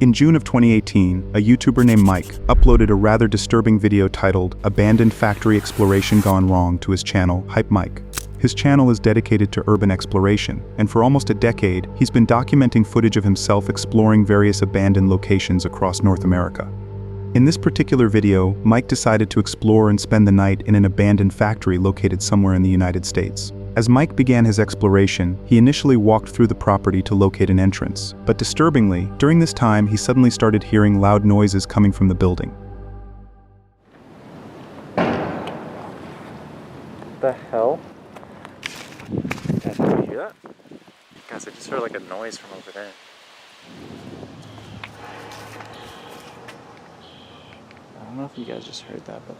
In June of 2018, a YouTuber named Mike uploaded a rather disturbing video titled "Abandoned Factory Exploration Gone Wrong" to his channel, Hype Mike. His channel is dedicated to urban exploration, and for almost a decade, he's been documenting footage of himself exploring various abandoned locations across North America. In this particular video, Mike decided to explore and spend the night in an abandoned factory located somewhere in the United States. As Mike began his exploration, he initially walked through the property to locate an entrance, but disturbingly, during this time he suddenly started hearing loud noises coming from the building. What the hell? Guys, did you hear that? Guys, I just heard like a noise from over there. I don't know if you guys just heard that, but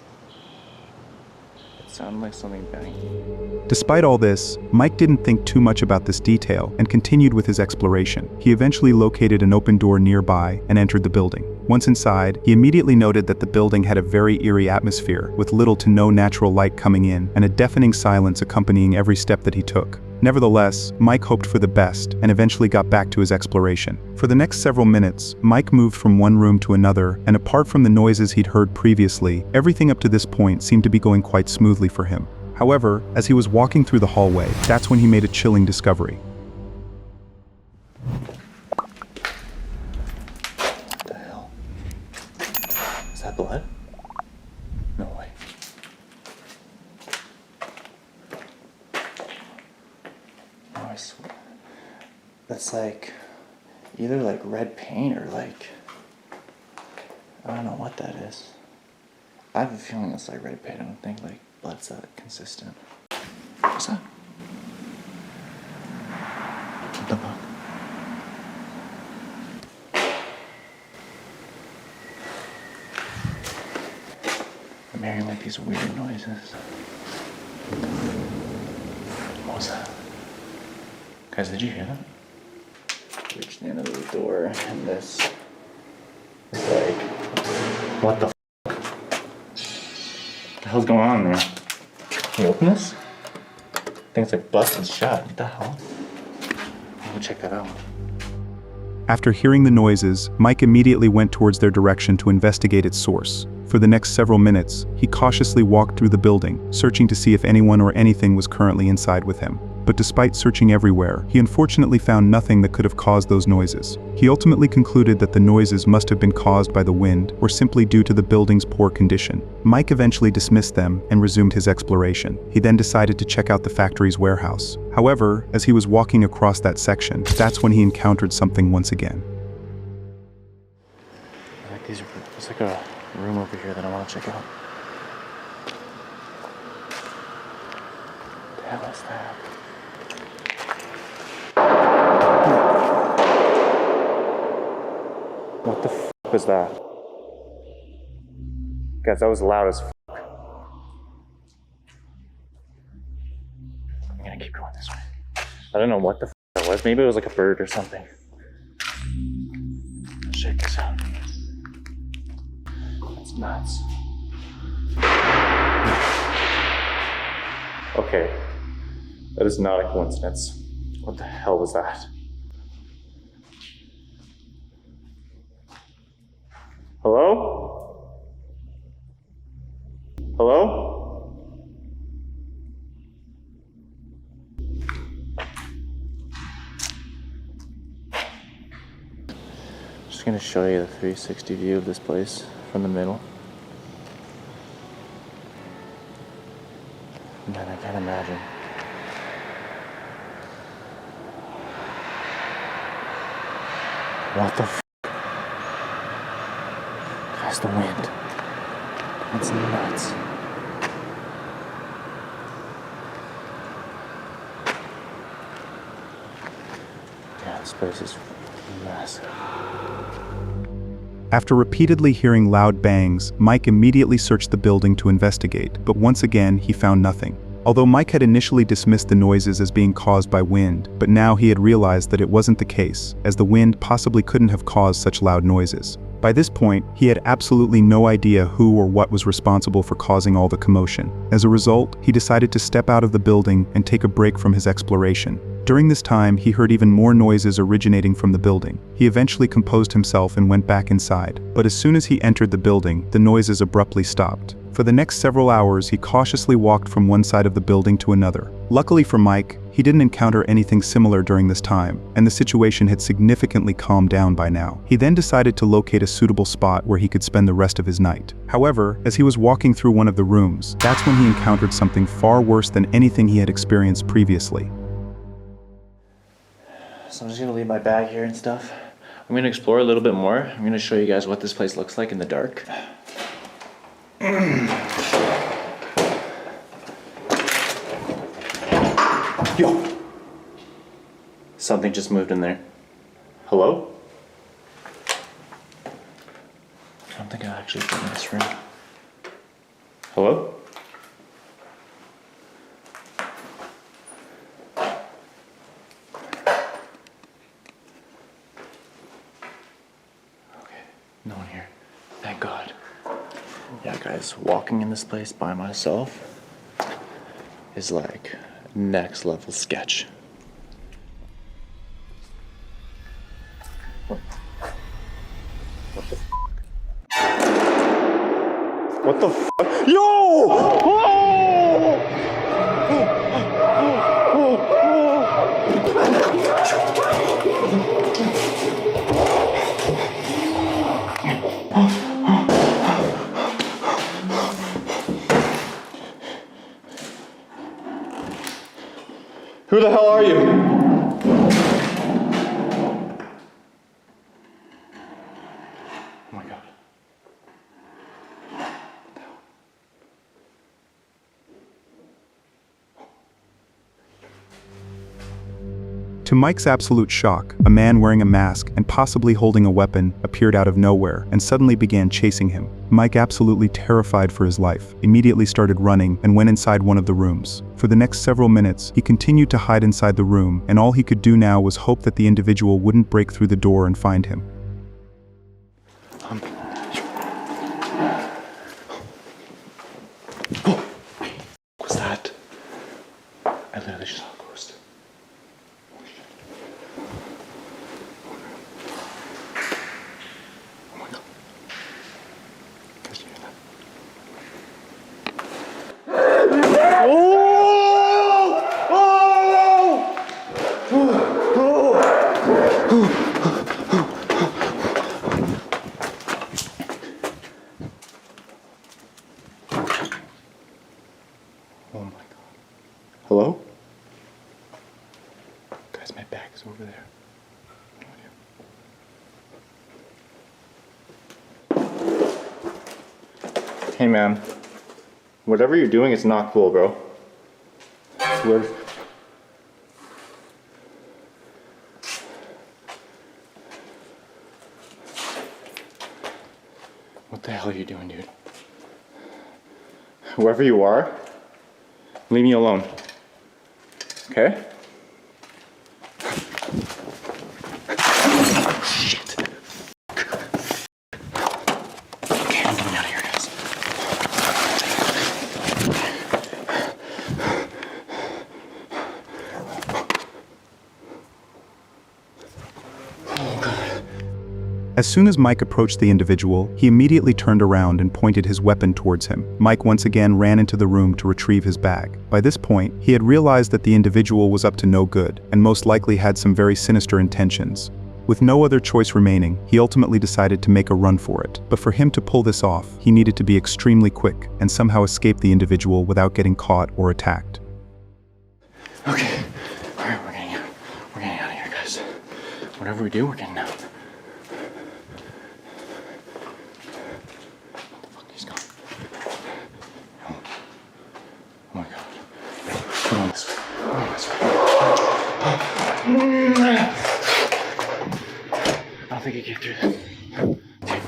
it sounded like something banging. Despite all this, Mike didn't think too much about this detail and continued with his exploration. He eventually located an open door nearby and entered the building. Once inside, he immediately noted that the building had a very eerie atmosphere, with little to no natural light coming in and a deafening silence accompanying every step that he took. Nevertheless, Mike hoped for the best and eventually got back to his exploration. For the next several minutes, Mike moved from one room to another, and apart from the noises he'd heard previously, everything up to this point seemed to be going quite smoothly for him. However, as he was walking through the hallway, that's when he made a chilling discovery. What the hell? Is that blood? No way. Oh, I swear. That's like either like red paint or like, I don't know what that is. I have a feeling it's like red paint. I don't think like blood's that consistent. What's that? What the fuck? I'm hearing like these weird noises. What was that? Guys, did you hear that? Reached the end of the door and this is like, what the f***? What the hell's going on there? Can you open this? I think it's like busted shut. What the hell? I'll go check that out. After hearing the noises, Mike immediately went towards their direction to investigate its source. For the next several minutes, he cautiously walked through the building, searching to see if anyone or anything was currently inside with him. But despite searching everywhere, he unfortunately found nothing that could have caused those noises. He ultimately concluded that the noises must have been caused by the wind or simply due to the building's poor condition. Mike eventually dismissed them and resumed his exploration. He then decided to check out the factory's warehouse. However, as he was walking across that section, that's when he encountered something once again. There's like a room over here that I want to check out. What the hell is that? What the f was that? Guys, that was loud as f. I'm gonna keep going this way. I don't know what the f that was. Maybe it was like a bird or something. Let's check this out. That's nuts. Okay. That is not a coincidence. What the hell was that? Hello? Hello? Just gonna show you the 360 view of this place from the middle. Man, I can't imagine. What the f? Guys, the wind. That's nuts. Yeah, this place is massive. After repeatedly hearing loud bangs, Mike immediately searched the building to investigate, but once again he found nothing. Although Mike had initially dismissed the noises as being caused by wind, but now he had realized that it wasn't the case, as the wind possibly couldn't have caused such loud noises. By this point, he had absolutely no idea who or what was responsible for causing all the commotion. As a result, he decided to step out of the building and take a break from his exploration. During this time, he heard even more noises originating from the building. He eventually composed himself and went back inside. But as soon as he entered the building, the noises abruptly stopped. For the next several hours, he cautiously walked from one side of the building to another. Luckily for Mike, he didn't encounter anything similar during this time, and the situation had significantly calmed down by now. He then decided to locate a suitable spot where he could spend the rest of his night. However, as he was walking through one of the rooms, that's when he encountered something far worse than anything he had experienced previously. So I'm just gonna leave my bag here and stuff. I'm gonna explore a little bit more. I'm gonna show you guys what this place looks like in the dark. Yo! Something just moved in there. Hello? I don't think I've actually been in this room. Hello? Okay, no one here. Thank God. Yeah, guys, walking in this place by myself is like next level sketch. What the f? Yo! Oh! Who the hell are you? Oh my God. To Mike's absolute shock, a man wearing a mask and possibly holding a weapon appeared out of nowhere and suddenly began chasing him. Mike, absolutely terrified for his life, immediately started running and went inside one of the rooms. For the next several minutes, he continued to hide inside the room, and all he could do now was hope that the individual wouldn't break through the door and find him. What's that? I literally just saw a ghost. Oh my God. Guys, do you hear that? Oh my God. Hello? Guys, my bag is over there. Hey man, whatever you're doing is not cool, bro. I swear. What the hell are you doing, dude? Whoever you are, leave me alone. Okay? Shit. Okay, I'm getting out of here, guys. As soon as Mike approached the individual, he immediately turned around and pointed his weapon towards him. Mike once again ran into the room to retrieve his bag. By this point, he had realized that the individual was up to no good, and most likely had some very sinister intentions. With no other choice remaining, he ultimately decided to make a run for it. But for him to pull this off, he needed to be extremely quick and somehow escape the individual without getting caught or attacked. Okay. Alright, we're getting out. We're getting out of here, guys. Whatever we do, we're getting out. He's gone. Oh my God. Come on this way. Come on this way. I don't think he came through this. Okay.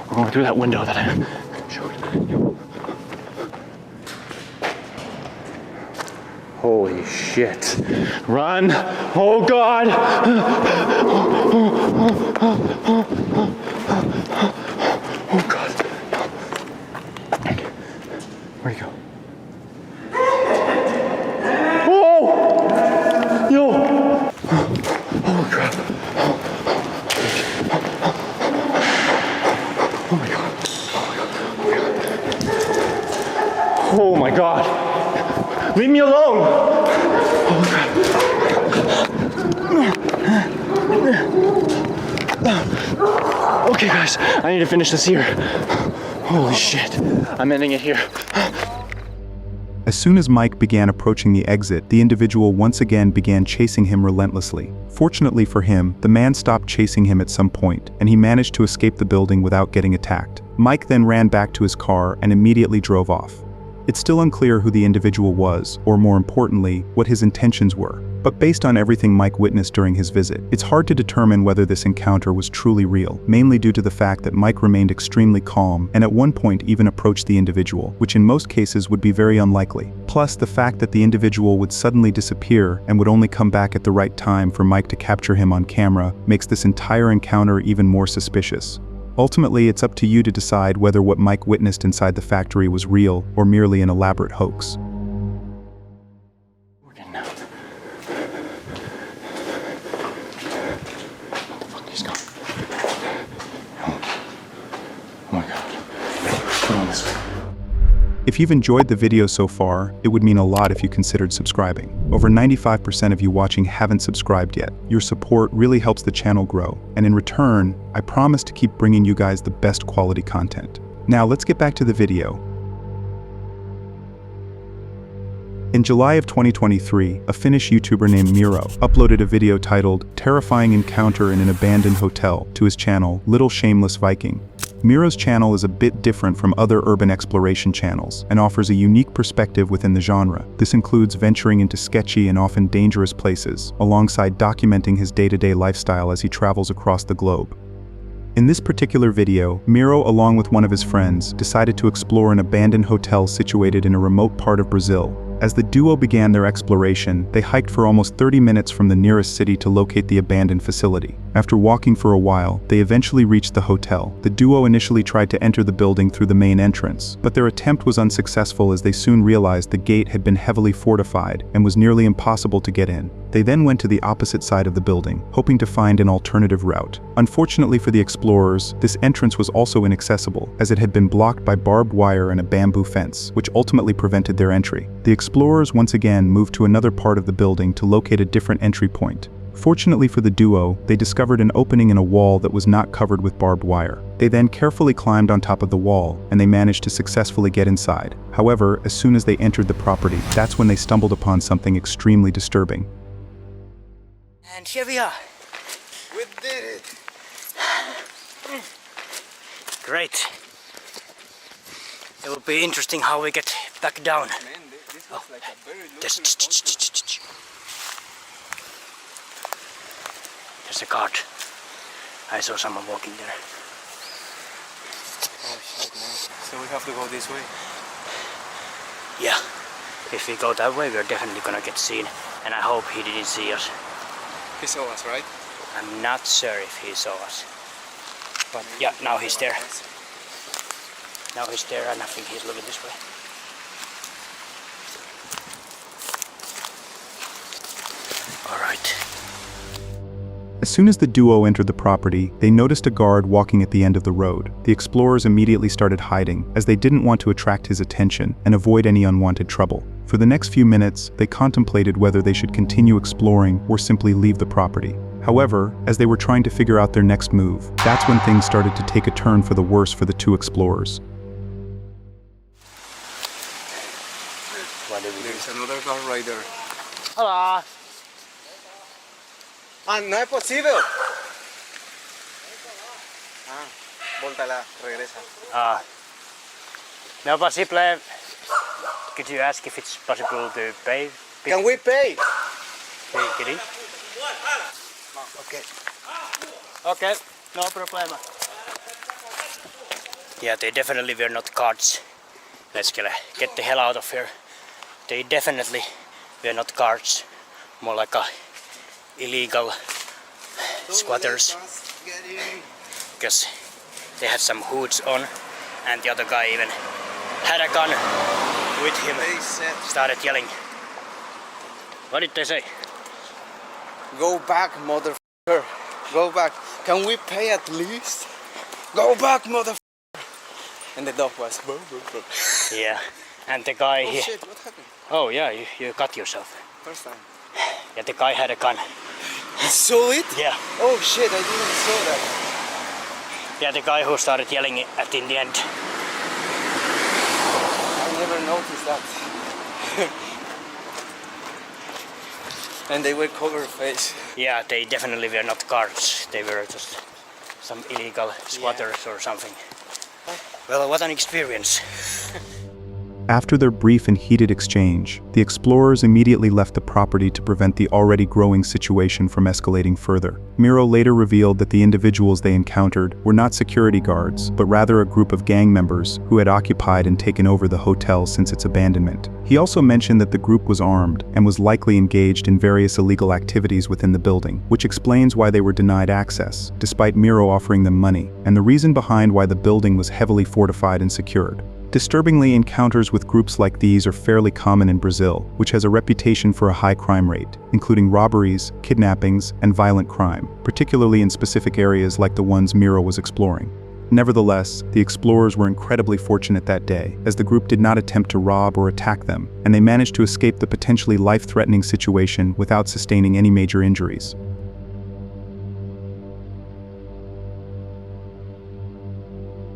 We're going through that window that I showed you. Holy shit. Run! Oh God! Oh God. Where'd he go? Oh! Yo! Oh my god. Leave me alone. Okay guys, I need to finish this here. Holy shit. I'm ending it here. As soon as Mike began approaching the exit, the individual once again began chasing him relentlessly. Fortunately for him, the man stopped chasing him at some point, and he managed to escape the building without getting attacked. Mike then ran back to his car and immediately drove off. It's still unclear who the individual was, or more importantly, what his intentions were. But based on everything Mike witnessed during his visit, it's hard to determine whether this encounter was truly real, mainly due to the fact that Mike remained extremely calm and at one point even approached the individual, which in most cases would be very unlikely. Plus, the fact that the individual would suddenly disappear and would only come back at the right time for Mike to capture him on camera makes this entire encounter even more suspicious. Ultimately, it's up to you to decide whether what Mike witnessed inside the factory was real or merely an elaborate hoax. We're getting out. Fuck, he's gone. Oh my god. Put on this way. If you've enjoyed the video so far, it would mean a lot if you considered subscribing. Over 95% of you watching haven't subscribed yet. Your support really helps the channel grow, and in return, I promise to keep bringing you guys the best quality content. Now let's get back to the video. In July of 2023, a Finnish YouTuber named Miro uploaded a video titled "Terrifying Encounter in an Abandoned Hotel" to his channel, Little Shameless Viking. Miro's channel is a bit different from other urban exploration channels and offers a unique perspective within the genre. This includes venturing into sketchy and often dangerous places, alongside documenting his day-to-day lifestyle as he travels across the globe. In this particular video, Miro, along with one of his friends, decided to explore an abandoned hotel situated in a remote part of Brazil. As the duo began their exploration, they hiked for almost 30 minutes from the nearest city to locate the abandoned facility. After walking for a while, they eventually reached the hotel. The duo initially tried to enter the building through the main entrance, but their attempt was unsuccessful as they soon realized the gate had been heavily fortified and was nearly impossible to get in. They then went to the opposite side of the building, hoping to find an alternative route. Unfortunately for the explorers, this entrance was also inaccessible, as it had been blocked by barbed wire and a bamboo fence, which ultimately prevented their entry. The explorers once again moved to another part of the building to locate a different entry point. Fortunately for the duo, they discovered an opening in a wall that was not covered with barbed wire. They then carefully climbed on top of the wall, and they managed to successfully get inside. However, as soon as they entered the property, that's when they stumbled upon something extremely disturbing. And here we are. We did it! Great. It will be interesting how we get back down. Man, this was like a very There's a guard. I saw someone walking there. Oh shit, man. So we have to go this way. Yeah. If we go that way, we're definitely gonna get seen. And I hope he didn't see us. He saw us, right? I'm not sure if he saw us. But yeah, now he's there. Now he's there and I think he's looking this way. Alright. As soon as the duo entered the property, they noticed a guard walking at the end of the road. The explorers immediately started hiding, as they didn't want to attract his attention and avoid any unwanted trouble. For the next few minutes, they contemplated whether they should continue exploring or simply leave the property. However, as they were trying to figure out their next move, that's when things started to take a turn for the worse for the two explorers. There's another car right there. Hola! Ah, no es posible. Ah, voltala, regresa. No possible. Could you ask if it's possible to pay? Can we pay? Get in? Okay. Okay, no problem. Yeah, they definitely were not guards. Let's get the hell out of here. They definitely were not guards. More like illegal squatters. Because they had some hoods on and the other guy even had a gun with him. Started yelling. What did they say? Go back, motherfucker. Go back. Can we pay at least? Go back, motherfucker. And the dog was. Yeah, And the guy... Oh shit, what happened? Oh yeah, you cut yourself. First time. Yeah, the guy had a gun. You saw it? Yeah. Oh shit, I didn't saw that. Yeah, the guy who started yelling at in the end. I never noticed that. And they were cover face. Yeah, they definitely were not guards. They were just some illegal squatters or something. Well, what an experience. After their brief and heated exchange, the explorers immediately left the property to prevent the already growing situation from escalating further. Miro later revealed that the individuals they encountered were not security guards, but rather a group of gang members who had occupied and taken over the hotel since its abandonment. He also mentioned that the group was armed and was likely engaged in various illegal activities within the building, which explains why they were denied access, despite Miro offering them money, and the reason behind why the building was heavily fortified and secured. Disturbingly, encounters with groups like these are fairly common in Brazil, which has a reputation for a high crime rate, including robberies, kidnappings, and violent crime, particularly in specific areas like the ones Miro was exploring. Nevertheless, the explorers were incredibly fortunate that day, as the group did not attempt to rob or attack them, and they managed to escape the potentially life-threatening situation without sustaining any major injuries.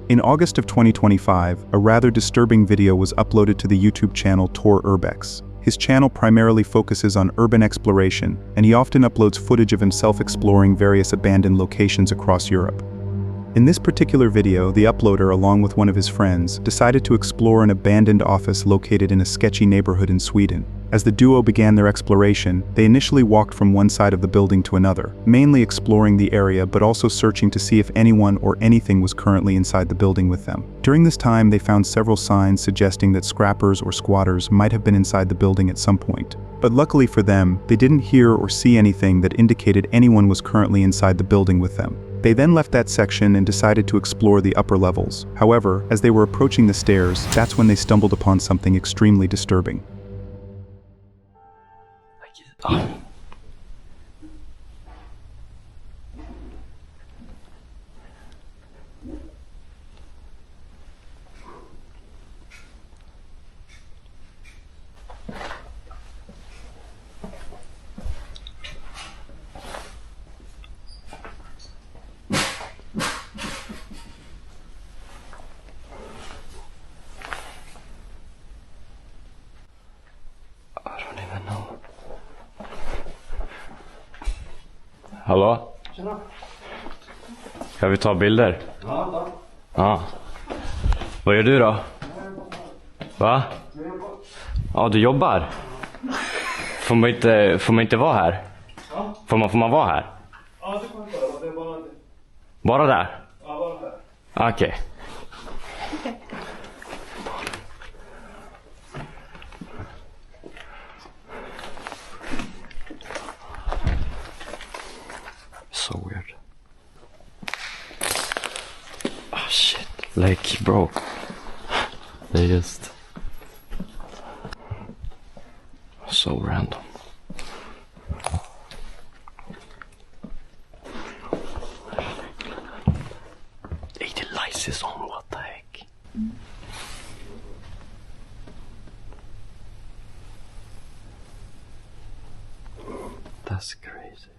In August of 2025, a rather disturbing video was uploaded to the YouTube channel Tor Urbex. His channel primarily focuses on urban exploration, and he often uploads footage of himself exploring various abandoned locations across Europe. In this particular video, the uploader, along with one of his friends, decided to explore an abandoned office located in a sketchy neighborhood in Sweden. As the duo began their exploration, they initially walked from one side of the building to another, mainly exploring the area but also searching to see if anyone or anything was currently inside the building with them. During this time, they found several signs suggesting that scrappers or squatters might have been inside the building at some point. But luckily for them, they didn't hear or see anything that indicated anyone was currently inside the building with them. They then left that section and decided to explore the upper levels. However, as they were approaching the stairs, that's when they stumbled upon something extremely disturbing. Hallå? Tjena. Ska vi ta bilder? Ja. Ja. Vad gör du då? Va? Ja, du jobbar? Får man inte vara här? Ja. Får man vara här? Ja, det kommer jag. Det är bara det. Bara där? Ja, bara där. Okej. So weird. Oh shit. Like, bro. They just... So random. Hey, the lights is on, what the heck? That's crazy.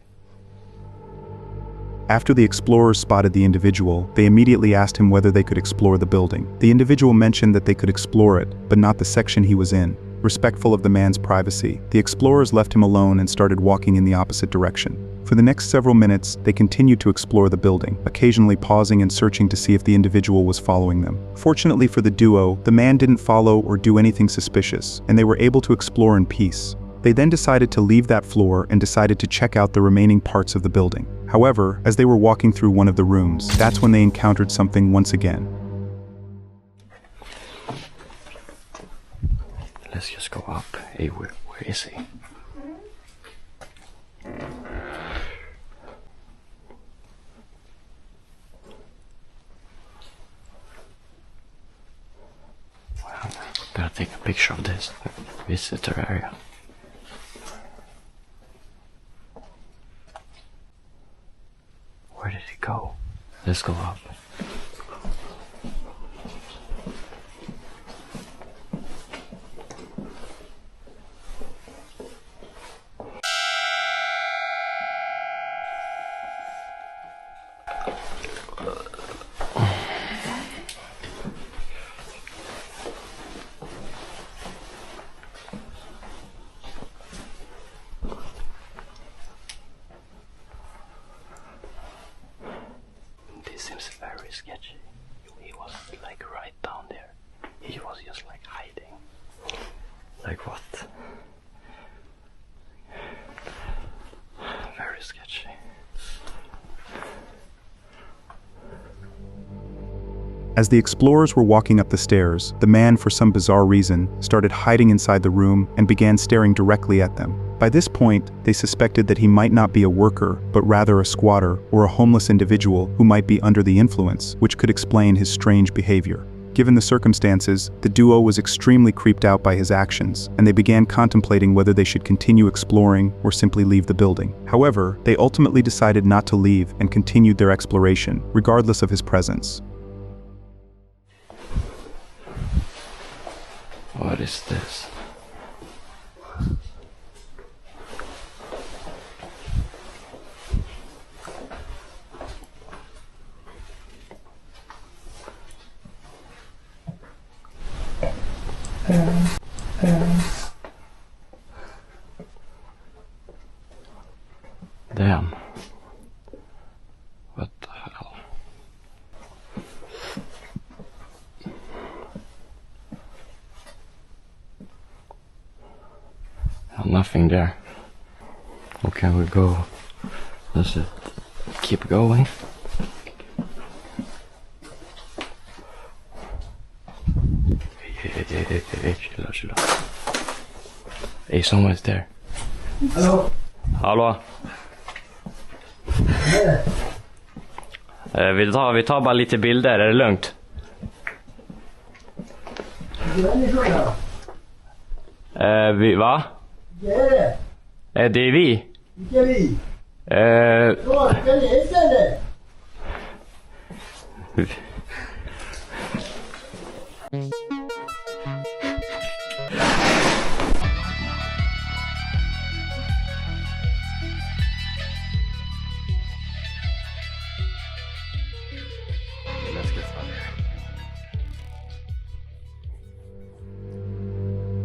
After the explorers spotted the individual, they immediately asked him whether they could explore the building. The individual mentioned that they could explore it, but not the section he was in. Respectful of the man's privacy, the explorers left him alone and started walking in the opposite direction. For the next several minutes, they continued to explore the building, occasionally pausing and searching to see if the individual was following them. Fortunately for the duo, the man didn't follow or do anything suspicious, and they were able to explore in peace. They then decided to leave that floor and decided to check out the remaining parts of the building. However, as they were walking through one of the rooms, that's when they encountered something once again. Let's just go up. Hey, where is he? Wow, gotta take a picture of this visitor area. Where did he go? Let's go up. sketchy. He was like right down there. He was just like hiding. Like what? Very sketchy. As the explorers were walking up the stairs, the man, for some bizarre reason, started hiding inside the room and began staring directly at them. By this point, they suspected that he might not be a worker, but rather a squatter or a homeless individual who might be under the influence, which could explain his strange behavior. Given the circumstances, the duo was extremely creeped out by his actions, and they began contemplating whether they should continue exploring or simply leave the building. However, they ultimately decided not to leave and continued their exploration, regardless of his presence. What is this? Damn. What the hell? Nothing there. Okay, we go. Does it keep going? Chilla. Hey, someone's there. Hallå? Hallå? Vi tar bara lite bilder, är det lugnt? Va? Det är det. Det är vi. Vilka är vi? Ska ni istället?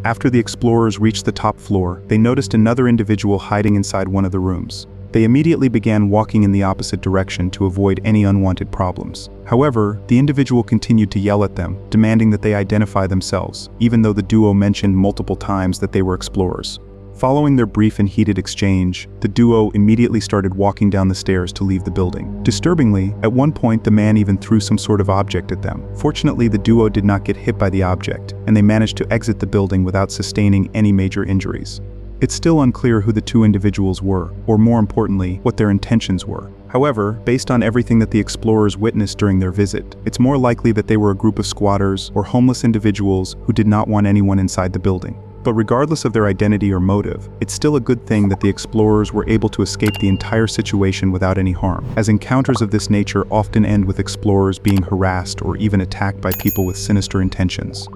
After the explorers reached the top floor, they noticed another individual hiding inside one of the rooms. They immediately began walking in the opposite direction to avoid any unwanted problems. However, the individual continued to yell at them, demanding that they identify themselves, even though the duo mentioned multiple times that they were explorers. Following their brief and heated exchange, the duo immediately started walking down the stairs to leave the building. Disturbingly, at one point the man even threw some sort of object at them. Fortunately, the duo did not get hit by the object, and they managed to exit the building without sustaining any major injuries. It's still unclear who the two individuals were, or more importantly, what their intentions were. However, based on everything that the explorers witnessed during their visit, it's more likely that they were a group of squatters or homeless individuals who did not want anyone inside the building. But regardless of their identity or motive, it's still a good thing that the explorers were able to escape the entire situation without any harm, as encounters of this nature often end with explorers being harassed or even attacked by people with sinister intentions.